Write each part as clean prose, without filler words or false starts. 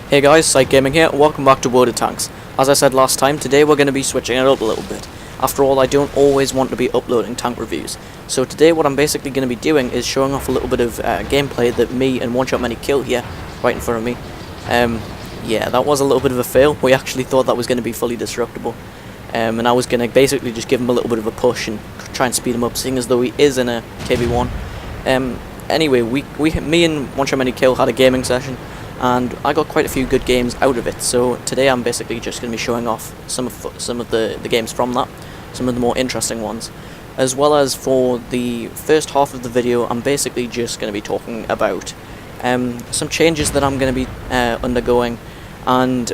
Hey guys, Psych Gaming here, welcome back to WoT Tanks. As I said last time, today we're going to be switching it up a little bit. After all, I don't always want to be uploading tank reviews. So today what I'm basically going to be doing is showing off a little bit of gameplay that me and Oneshotmanykill here, right in front of me. Yeah, that was a little bit of a fail. We actually thought that was going to be fully destructible. And I was going to basically just give him a little bit of a push and try and speed him up, seeing as though he is in a KV1. Anyway, me and Oneshotmanykill had a gaming session, and I got quite a few good games out of it. So today I'm basically just going to be showing off some of the games from that, some of the more interesting ones, as well as for the first half of the video I'm basically just going to be talking about some changes that I'm going to be undergoing and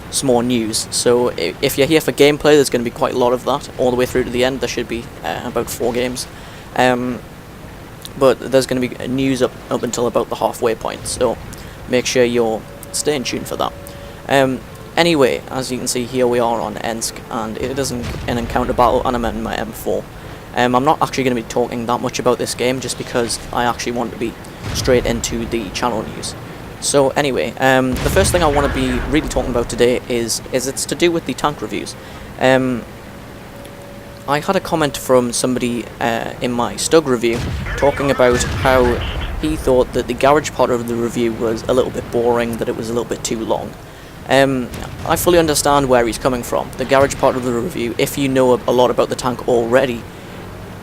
some more news. So if you're here for gameplay, there's going to be quite a lot of that all the way through to the end. There should be about 4 games, but there's going to be news up until about the halfway point, so make sure you're staying tuned for that. Anyway, as you can see here, we are on Ensk, and it is an encounter battle, and I'm in my M4. I'm not actually going to be talking that much about this game, just because I actually want to be straight into the channel news. So anyway, the first thing I want to be really talking about today is it's to do with the tank reviews. I had a comment from somebody in my Stug review talking about how he thought that the garage part of the review was a little bit boring, that it was a little bit too long. I fully understand where he's coming from. The garage part of the review, if you know a lot about the tank already,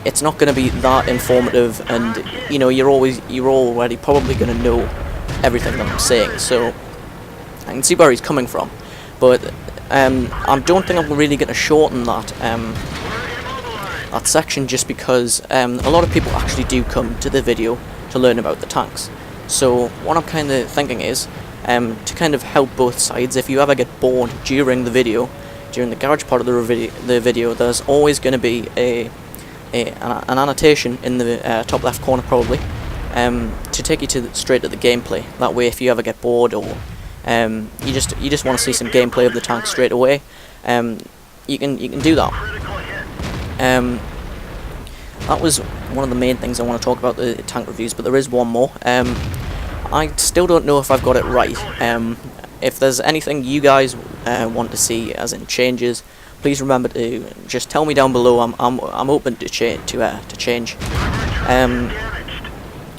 it's not going to be that informative, and you know you're already probably going to know everything that I'm saying. So I can see where he's coming from, but I don't think I'm really going to shorten that that section, just because a lot of people actually do come to the video to learn about the tanks. So what I'm kind of thinking is to kind of help both sides. If you ever get bored during the video, during the garage part of the video, there's always going to be an annotation in the top left corner probably to take you straight to the gameplay. That way, if you ever get bored or you just want to see some gameplay of the tank straight away, you can do that. That was one of the main things I want to talk about the tank reviews, but there is one more. I still don't know if I've got it right. If there's anything you guys want to see, as in changes, please remember to just tell me down below. I'm open to change.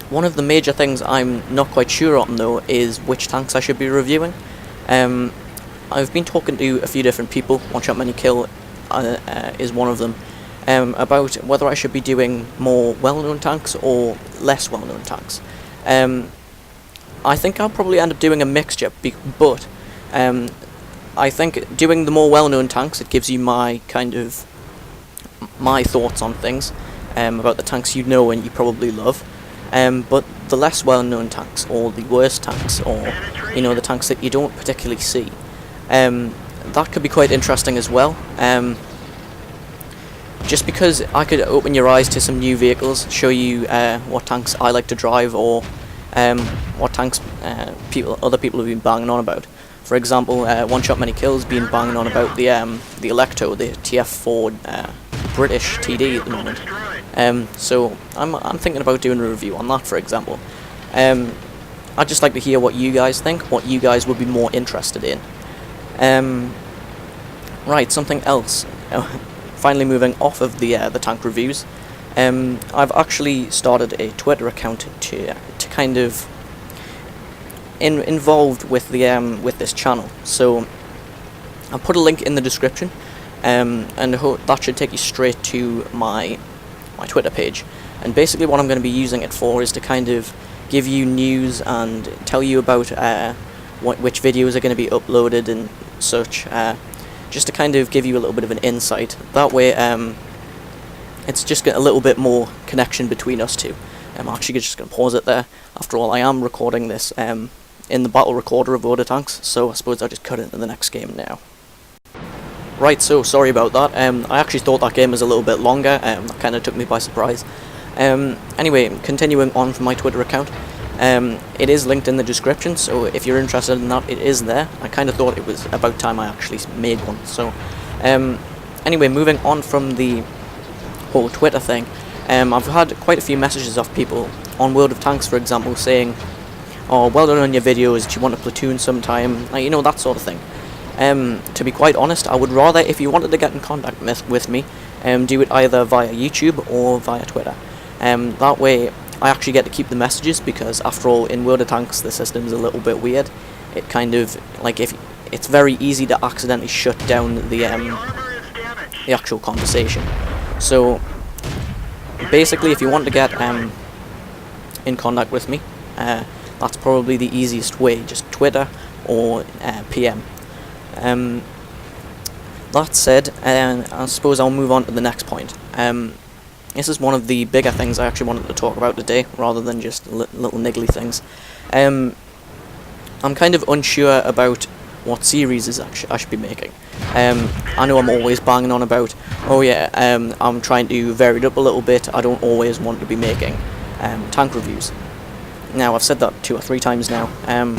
One of the major things I'm not quite sure on though is which tanks I should be reviewing. I've been talking to a few different people. Oneshotmanykill is one of them. About whether I should be doing more well-known tanks or less well-known tanks. I think I'll probably end up doing a mixture, but I think doing the more well-known tanks, it gives you my thoughts on things about the tanks you know and you probably love. But the less well-known tanks, or the worst tanks, or the tanks that you don't particularly see, that could be quite interesting as well. Just because I could open your eyes to some new vehicles, show you what tanks I like to drive, or what tanks other people have been banging on about. For example, Oneshotmanykill's been banging on about the Electo, the TF4 British TD at the moment. So I'm thinking about doing a review on that, for example. I'd just like to hear what you guys think, what you guys would be more interested in. Right, something else. Finally moving off of the tank reviews, I've actually started a Twitter account to kind of involved with the with this channel. So I'll put a link in the description, and that should take you straight to my Twitter page. And basically what I'm going to be using it for is to kind of give you news and tell you about which videos are going to be uploaded and such. Just to kind of give you a little bit of an insight. That way, it's just got a little bit more connection between us two. I'm actually just going to pause it there. After all, I am recording this in the battle recorder of WoT Tanks, so I suppose I'll just cut into the next game now. Right, so sorry about that. I actually thought that game was a little bit longer. That kind of took me by surprise. Anyway, continuing on from my Twitter account. It is linked in the description, so if you're interested in that, it is there. I kind of thought it was about time I actually made one. So anyway, moving on from the whole Twitter thing, I've had quite a few messages off people on World of Tanks, for example, saying or well done on your videos, do you want a platoon sometime, you know, that sort of thing. To be quite honest, I would rather, if you wanted to get in contact with me, do it either via YouTube or via Twitter. That way I actually get to keep the messages, because after all, in World of Tanks the system's a little bit weird. It kind of, like, if it's very easy to accidentally shut down the actual conversation. So basically, if you want to get in contact with me, that's probably the easiest way, just Twitter or PM. That said, I suppose I'll move on to the next point. This is one of the bigger things I actually wanted to talk about today, rather than just little niggly things. I'm kind of unsure about what series I should be making. I know I'm always banging on about, oh yeah, I'm trying to vary it up a little bit. I don't always want to be making tank reviews. Now, I've said that 2 or 3 times now. I'm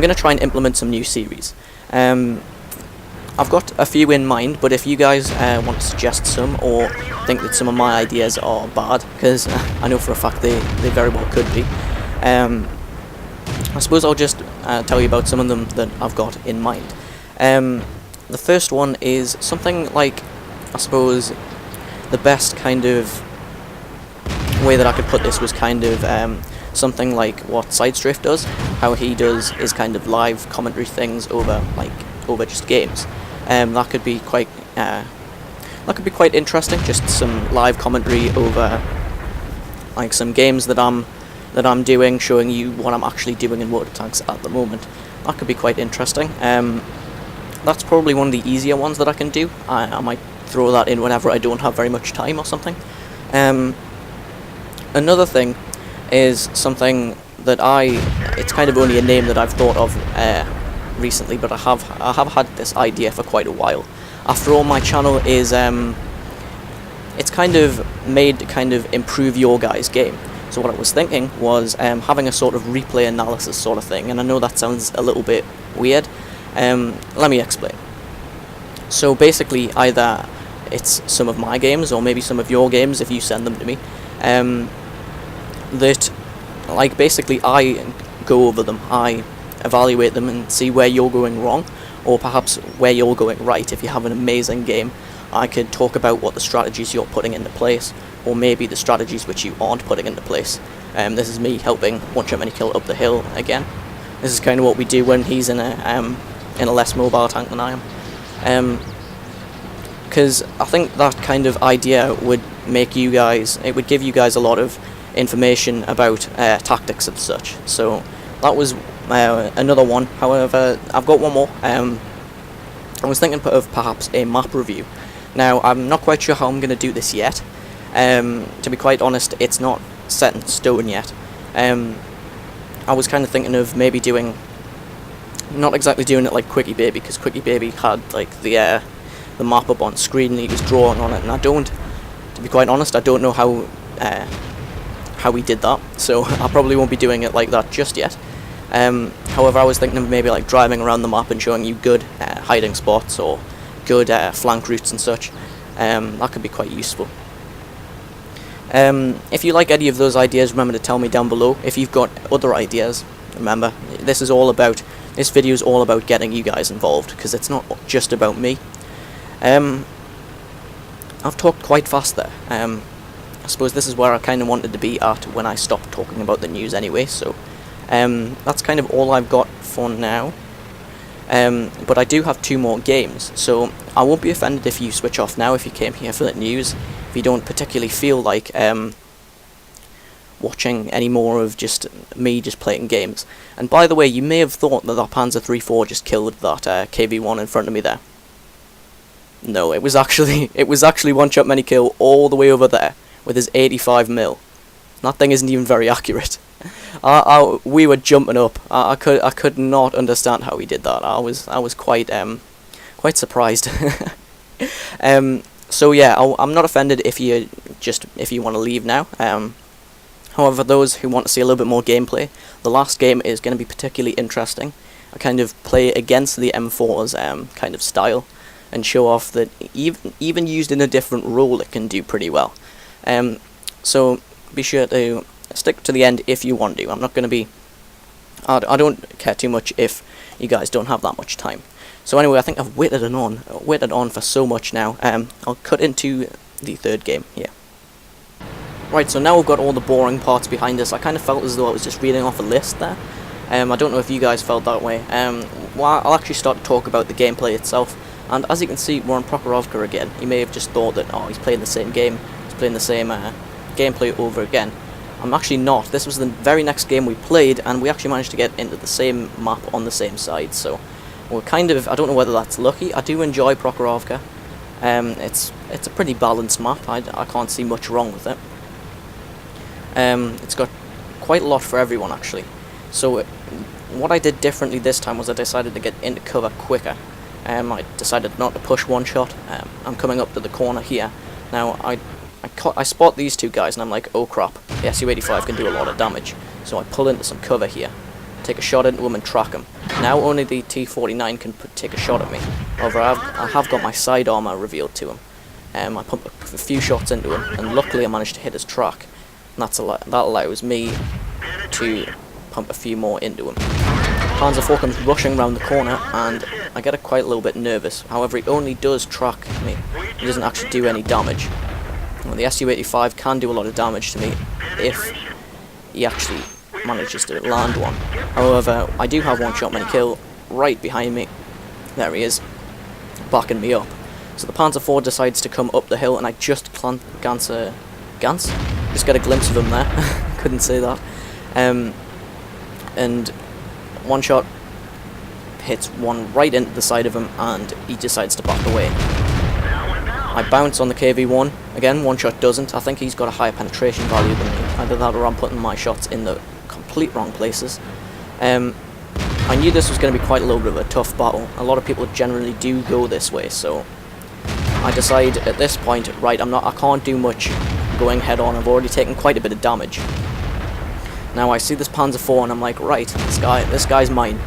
going to try and implement some new series. I've got a few in mind, but if you guys want to suggest some, or think that some of my ideas are bad, because I know for a fact they very well could be, I suppose I'll just tell you about some of them that I've got in mind. The first one is something like, I suppose, the best kind of way that I could put this was kind of something like what Sidestrafe does. How he does is kind of live commentary things over just games. That could be quite interesting. Just some live commentary over like some games that I'm doing, showing you what I'm actually doing in World of Tanks at the moment. That could be quite interesting. That's probably one of the easier ones that I can do. I might throw that in whenever I don't have very much time or something. Another thing is something that it's kind of only a name that I've thought of recently, but I have had this idea for quite a while. After all, my channel is it's kind of made to kind of improve your guys' game. So what I was thinking was having a sort of replay analysis sort of thing, and I know that sounds a little bit weird. Let me explain. So basically, either it's some of my games, or maybe some of your games if you send them to me, that, like, basically I go over them, I evaluate them and see where you're going wrong, or perhaps where you're going right. If you have an amazing game, I could talk about what the strategies you're putting into place, or maybe the strategies which you aren't putting into place. This is me helping Oneshotmanykill up the hill again. This is kind of what we do when he's in a less mobile tank than I am. Because I think that kind of idea would make you guys, it would give you guys a lot of information about tactics and such. So that was another one. However, I've got one more. I was thinking of perhaps a map review. Now, I'm not quite sure how I'm going to do this yet. To be quite honest, it's not set in stone yet. I was kind of thinking of maybe not exactly doing it like Quickie Baby, because Quickie Baby had like the map up on screen and he was drawing on it, and to be quite honest, I don't know how he did that, so I probably won't be doing it like that just yet. However, I was thinking of maybe like driving around the map and showing you good hiding spots or good flank routes and such. That could be quite useful. If you like any of those ideas, remember to tell me down below. If you've got other ideas, remember, this video is all about getting you guys involved, because it's not just about me. I've talked quite fast there. I suppose this is where I kind of wanted to be at when I stopped talking about the news anyway, so that's kind of all I've got for now. But I do have 2 more games, so I won't be offended if you switch off now if you came here for the news, if you don't particularly feel like watching any more of just me just playing games. And by the way, you may have thought that Panzer 3-4 just killed that KV-1 in front of me there. No, it was actually Oneshotmanykill all the way over there with his 85mm. That thing isn't even very accurate. We were jumping up. I could not understand how he did that. I was quite surprised. So yeah, I'm not offended if you want to leave now. However, those who want to see a little bit more gameplay, the last game is going to be particularly interesting. I kind of play against the M4's kind of style, and show off that even used in a different role, it can do pretty well. So be sure to stick to the end if you want to. I'm not going to be... I don't care too much if you guys don't have that much time. So anyway, I think I've waited on for so much now. I'll cut into the third game here. Right, so now we've got all the boring parts behind us. I kind of felt as though I was just reading off a list there. I don't know if you guys felt that way. Well, I'll actually start to talk about the gameplay itself. And as you can see, we're on Prokhorovka again. You may have just thought that, oh, he's playing the same game. He's playing the same gameplay over again. I'm actually not. This was the very next game we played, and we actually managed to get into the same map on the same side. So we're kind of, I don't know whether that's lucky. I do enjoy Prokhorovka. It's a pretty balanced map. I can't see much wrong with it. It's got quite a lot for everyone, actually. So what I did differently this time was I decided to get into cover quicker. I decided not to push one shot. I'm coming up to the corner here. Now I spot these two guys and I'm like, oh crap, the Su-85 can do a lot of damage. So I pull into some cover here, take a shot into him and track him. Now only the T-49 can take a shot at me. However, I have got my side armor revealed to him. I pump a few shots into him, and luckily I managed to hit his track. And that allows me to pump a few more into him. Panzer IV comes rushing round the corner, and I get quite a little bit nervous. However, he only does track me. He doesn't actually do any damage. Well, the Su-85 can do a lot of damage to me if he actually manages to land one. However, I do have Oneshotmanykill right behind me. There he is, backing me up. So the Panzer IV decides to come up the hill, and I just just get a glimpse of him there. Couldn't say that. And one shot hits one right into the side of him, and he decides to back away. I bounce on the KV-1. Again, one shot doesn't. I think he's got a higher penetration value than me. Either that or I'm putting my shots in the complete wrong places. I knew this was going to be quite a little bit of a tough battle. A lot of people generally do go this way, so I decide at this point, right, I can't do much going head on. I've already taken quite a bit of damage. Now I see this Panzer IV and I'm like, right, this guy's mine.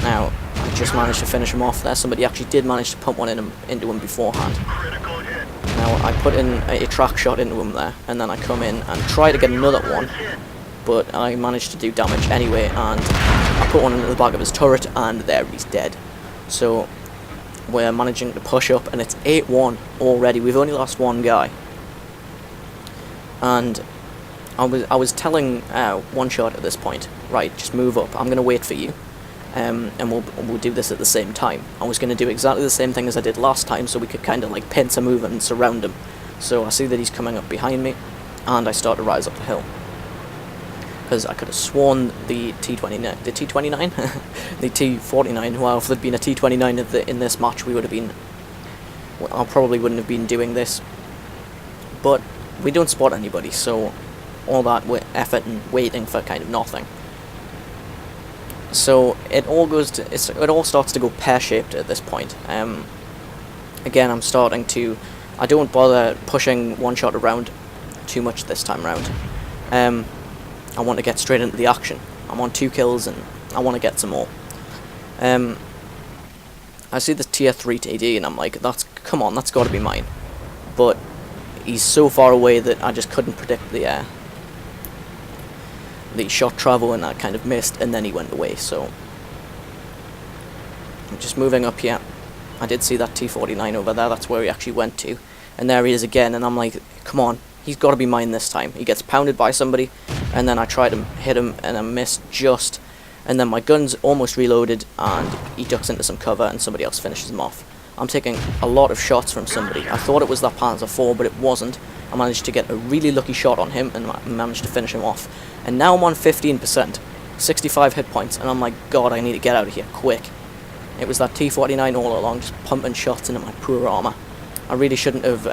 Now, I just managed to finish him off there. Somebody actually did manage to pump one into him beforehand. Now I put in a track shot into him there, and then I come in and try to get another one, but I managed to do damage anyway, and I put one into the back of his turret, and there he's dead. So we're managing to push up, and it's 8-1 already. We've only lost one guy. And I was telling one shot at this point, right, just move up. I'm going to wait for you, and we'll do this at the same time. I was going to do exactly the same thing as I did last time, so we could kind of like pincer move and surround him. So I see that he's coming up behind me, and I start to rise up the hill. Because I could have sworn the T-29, the T-49, well, if there'd been a T-29 in this match, we would have been, well, I probably wouldn't have been doing this. But we don't spot anybody, so all that effort and waiting for kind of nothing. So it all starts to go pear-shaped at this point. Again, I don't bother pushing one shot around too much this time round. I want to get straight into the action. I'm on 2 kills and I want to get some more. I see this tier 3 TD and I'm like, come on, that's got to be mine. But he's so far away that I just couldn't predict the shot travel, and I kind of missed, and then he went away. So I'm just moving up here. I did see that T-49 over there. That's where he actually went to, and there he is again. And I'm like, come on, he's got to be mine this time. He gets pounded by somebody, and then I try to hit him, and I missed just. And then my gun's almost reloaded, and he ducks into some cover, and somebody else finishes him off. I'm taking a lot of shots from somebody. I thought it was that Panzer IV, but it wasn't. I managed to get a really lucky shot on him and managed to finish him off. And now I'm on 15%, 65 hit points, and I'm like, God, I need to get out of here, quick. It was that T-49 all along, just pumping shots into my poor armor. I really shouldn't have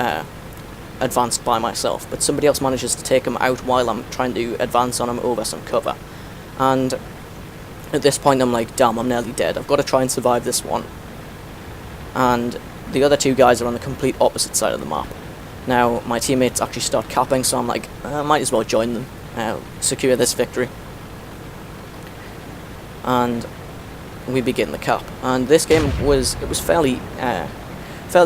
advanced by myself, but somebody else manages to take him out while I'm trying to advance on him over some cover. And at this point I'm like, damn, I'm nearly dead. I've got to try and survive this one. And the other 2 guys are on the complete opposite side of the map. Now, my teammates actually start capping, so I'm like, I might as well join them, secure this victory. And we begin the cap. And this game was fairly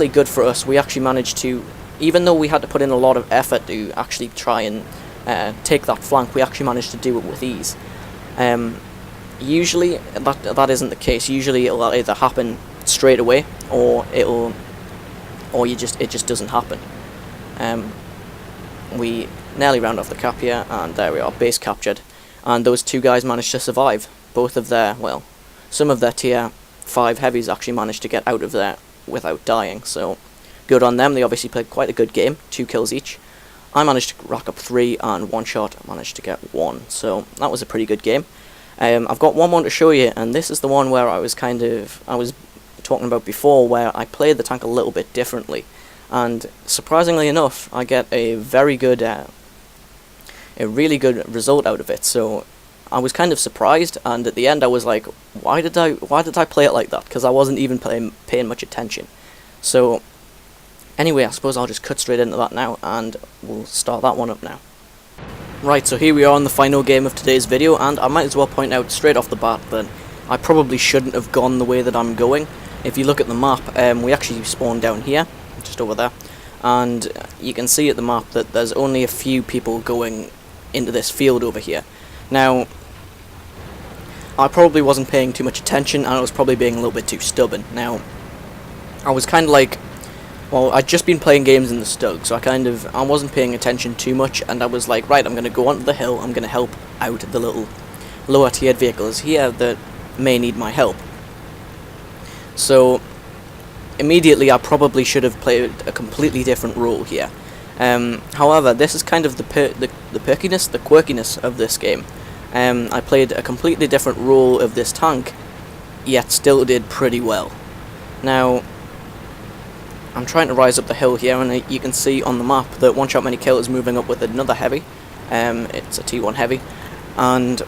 good for us. We actually managed to, even though we had to put in a lot of effort to actually try and take that flank, we actually managed to do it with ease. Usually that isn't the case. Usually it'll either happen straight away, or it just doesn't happen. We nearly round off the cap here, and there we are, base captured. And those two guys managed to survive. Both of their, well, some of their tier 5 heavies actually managed to get out of there without dying, so good on them. They obviously played quite a good game, 2 kills each. I managed to rack up 3, and one shot I managed to get 1, so that was a pretty good game. I've got one more to show you, and this is the one where I was talking about before, where I played the tank a little bit differently, and surprisingly enough, I get a very good, a really good result out of it. So I was kind of surprised, and at the end I was like, why did I play it like that? Because I wasn't even paying much attention. So anyway, I suppose I'll just cut straight into that now, and we'll start that one up now. Right, so here we are in the final game of today's video, and I might as well point out straight off the bat that I probably shouldn't have gone the way that I'm going. If you look at the map, we actually spawned down here, just over there, and you can see at the map that there's only a few people going into this field over here. Now, I probably wasn't paying too much attention, and I was probably being a little bit too stubborn. Now, I was kind of like, well, I'd just been playing games in the Stug, so I wasn't paying attention too much, and I was like, right, I'm going to go onto the hill, I'm going to help out the little lower tiered vehicles here that may need my help. So immediately I probably should have played a completely different role here. However, this is kind of the quirkiness of this game. I played a completely different role of this tank, yet still did pretty well. Now, I'm trying to rise up the hill here, and you can see on the map that Oneshotmanykill is moving up with another heavy. It's a T1 heavy, and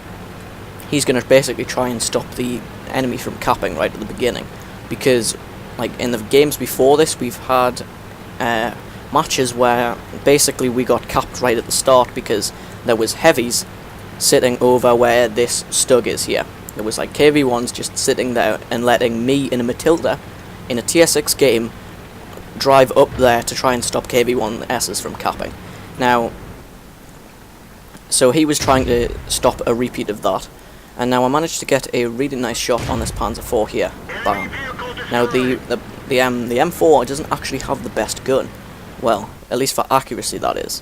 he's going to basically try and stop the enemy from capping right at the beginning. Because, like, in the games before this, we've had matches where basically we got capped right at the start because there was heavies sitting over where this Stug is here. There was like KV1s just sitting there and letting me in a Matilda in a tier 6 game drive up there to try and stop KV1Ss from capping. Now, so he was trying to stop a repeat of that, and now I managed to get a really nice shot on this Panzer IV here. Bam. Now the M4 doesn't actually have the best gun. Well, at least for accuracy, that is.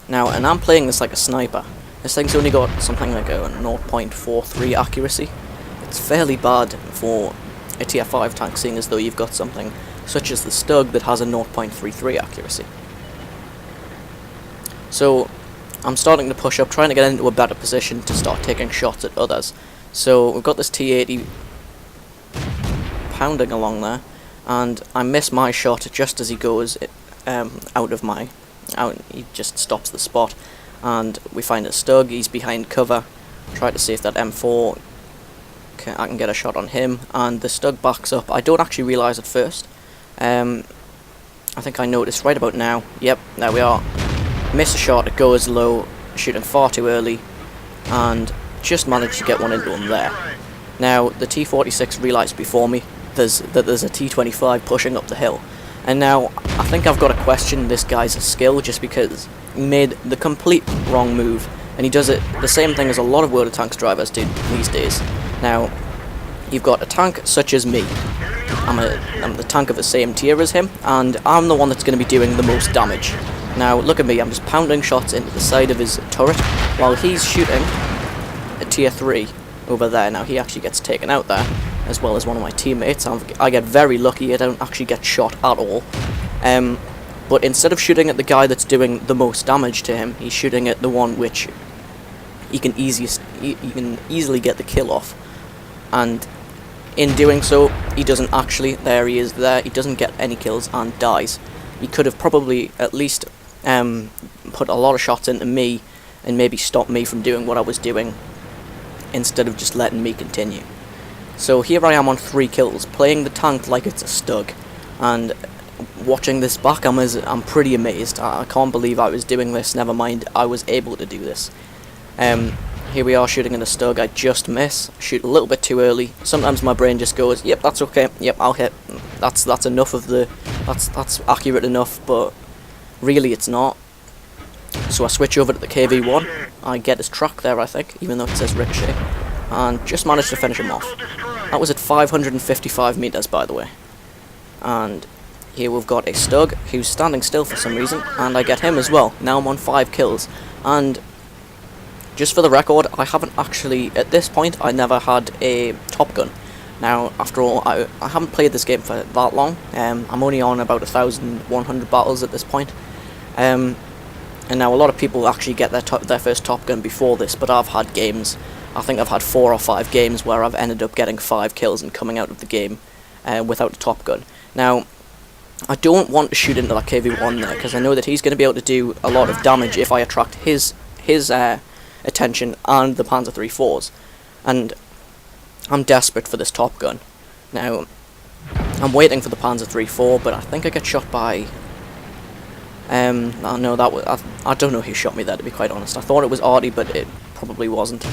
Now, and I'm playing this like a sniper. This thing's only got something like a 0.43 accuracy. It's fairly bad for a tier 5 tank, seeing as though you've got something such as the Stug that has a 0.33 accuracy. So I'm starting to push up, trying to get into a better position to start taking shots at others. So we've got this T80 pounding along there, and I miss my shot just as he goes he just stops the spot, and we find a Stug. He's behind cover. Try to see if that M4 I can get a shot on him, and the Stug backs up. I don't actually realise at first. I think I noticed right about now. Yep, there we are. Miss a shot, it goes low, shooting far too early, and just managed to get one into him there. Now, the T46 realised before me that there's a T25 pushing up the hill, and now I think I've got to question this guy's skill, just because he made the complete wrong move, and he does it the same thing as a lot of World of Tanks drivers do these days. Now, you've got a tank such as me. I'm the tank of the same tier as him, and I'm the one that's going to be doing the most damage. Now, look at me, I'm just pounding shots into the side of his turret, while he's shooting a tier 3 over there. Now, he actually gets taken out there, as well as one of my teammates. I get very lucky, I don't actually get shot at all. But instead of shooting at the guy that's doing the most damage to him, he's shooting at the one which he can easily get the kill off. And in doing so, he doesn't actually, there he is there, he doesn't get any kills and dies. He could have probably at least put a lot of shots into me and maybe stopped me from doing what I was doing, instead of just letting me continue. So here I am on 3 kills, playing the tank like it's a Stug, and watching this back, I'm pretty amazed. I can't believe I was doing this, never mind I was able to do this. Here we are shooting in a Stug, I just miss, shoot a little bit too early. Sometimes my brain just goes, yep, that's okay, yep, I'll hit. That's enough of the, that's accurate enough, but really it's not. So I switch over to the KV1, I get his truck there I think, even though it says Ricochet, and just managed to finish him off. That was at 555 meters by the way. And here we've got a Stug who's standing still for some reason, and I get him as well. Now I'm on 5 kills, and just for the record, I haven't actually, at this point, I never had a Top Gun. Now, after all, I haven't played this game for that long. I'm only on about 1,100 battles at this point. And now a lot of people actually get their first Top Gun before this, but I've had games, I think I've had 4 or 5 games where I've ended up getting 5 kills and coming out of the game without a Top Gun. Now, I don't want to shoot into that KV1 there, because I know that he's going to be able to do a lot of damage if I attract his attention and the Panzer III-4s. And I'm desperate for this Top Gun. Now, I'm waiting for the Panzer III-4, but I think I get shot by... oh no, that was... I don't know who shot me there, to be quite honest. I thought it was Artie, but it probably wasn't.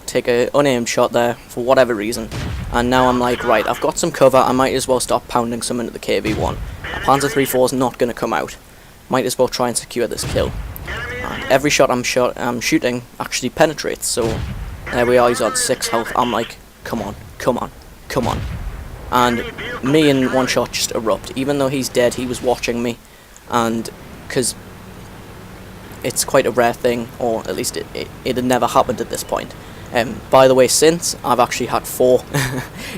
Take a unaimed shot there, for whatever reason. And now I'm like, right, I've got some cover, I might as well start pounding some into the KV1. A Panzer III-4 is not going to come out. Might as well try and secure this kill. And every shot I'm shooting actually penetrates, so there we are, he's on 6 health. I'm like, come on, come on, come on. And me in one shot just erupt. Even though he's dead, he was watching me. And because it's quite a rare thing, or at least it had never happened at this point. By the way, since, I've actually had 4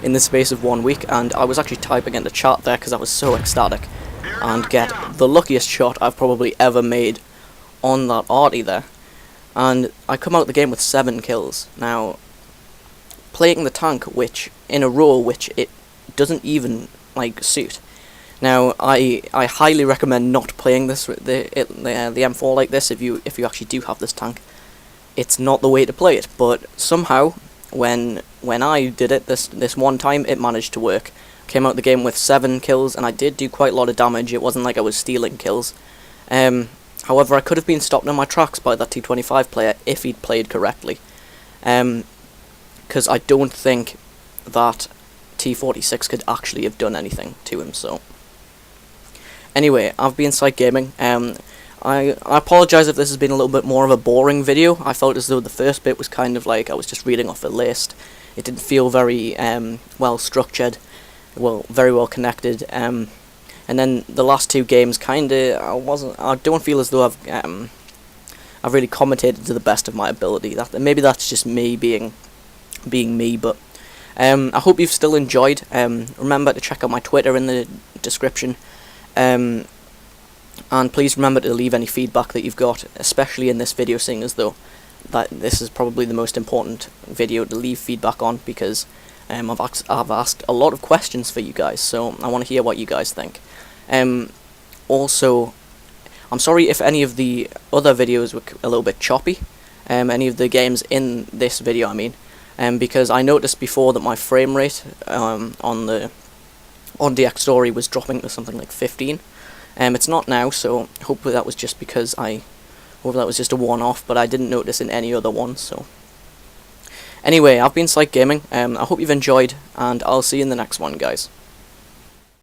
in the space of 1 week, and I was actually typing in the chat there because I was so ecstatic, and get the luckiest shot I've probably ever made on that Artie there. And I come out the game with 7 kills. Now, playing the tank, which, in a role which it doesn't even, like, suit. Now, I highly recommend not playing this, the M4 like this if you actually do have this tank. It's not the way to play it, but somehow, when I did it this one time, it managed to work. Came out the game with 7 kills, and I did do quite a lot of damage. It wasn't like I was stealing kills. However, I could have been stopped in my tracks by that T25 player if he'd played correctly. Because I don't think that T46 could actually have done anything to him, so... Anyway, I've been Psych Gaming. I apologise if this has been a little bit more of a boring video. I felt as though the first bit was kind of like I was just reading off a list. It didn't feel very well structured, very well connected. And then the last 2 games kinda I don't feel as though I've really commentated to the best of my ability. Maybe that's just me being me, but I hope you've still enjoyed. Remember to check out my Twitter in the description. And please remember to leave any feedback that you've got, especially in this video, seeing as though that this is probably the most important video to leave feedback on, because I've asked a lot of questions for you guys, so I want to hear what you guys think. Also, I'm sorry if any of the other videos were a little bit choppy, any of the games in this video I mean, because I noticed before that my frame rate on DX Story was dropping to something like 15. It's not now, so hopefully that was just because hopefully that was just a one-off, but I didn't notice in any other one, so... Anyway, I've been Psych Gaming, I hope you've enjoyed, and I'll see you in the next one, guys.